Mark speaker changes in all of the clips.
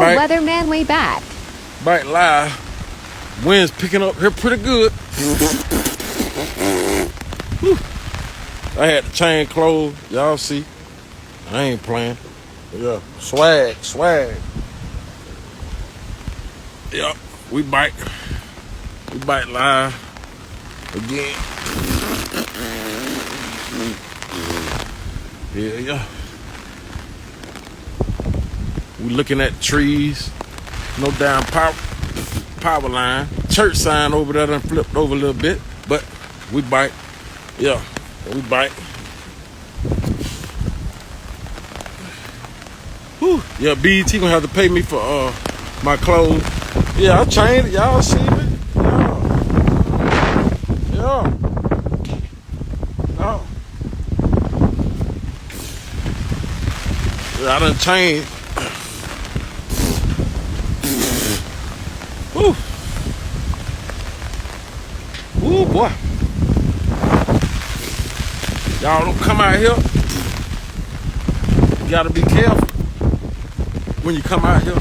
Speaker 1: bite.
Speaker 2: weatherman way back.
Speaker 1: Bite live. Wind's picking up here pretty good. Whew. I had the chain closed. Y'all see. I ain't playing. Yeah. Swag. Yep. We bite. We bite live. Again. Yeah. We looking at trees. No damn power line. Church sign over there done flipped over a little bit. But we bite. Yeah. We bite. Whew. Yeah, BET gonna have to pay me for my clothes. Yeah, I chained it. Y'all see me? Yeah. Oh. Yeah, I done chained. Woo. Woo, boy. Y'all don't come out here. You gotta be careful when you come out here.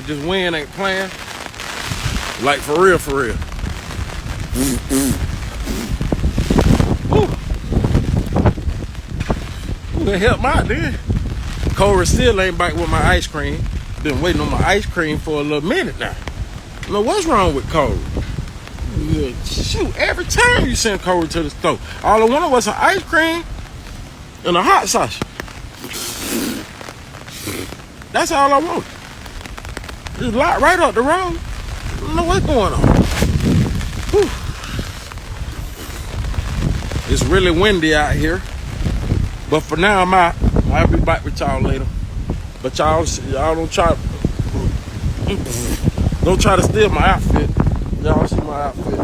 Speaker 1: This wind ain't playing. Like for real. Woo. Ooh, help me out then. Cobra still ain't biting with my ice cream. Been waiting on my ice cream for a little minute now. I know what's wrong with Cobra. Yeah, shoot, every time you send Cobra to the store, all I wanted was some ice cream and a hot sauce. That's all I want. Just lock right up the road. I don't know what's going on. Whew. It's really windy out here. But for now, I'm out. I'll be back with y'all later. But y'all don't try to steal my outfit. Y'all see my outfit.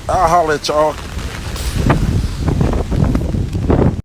Speaker 1: I'll holler at y'all.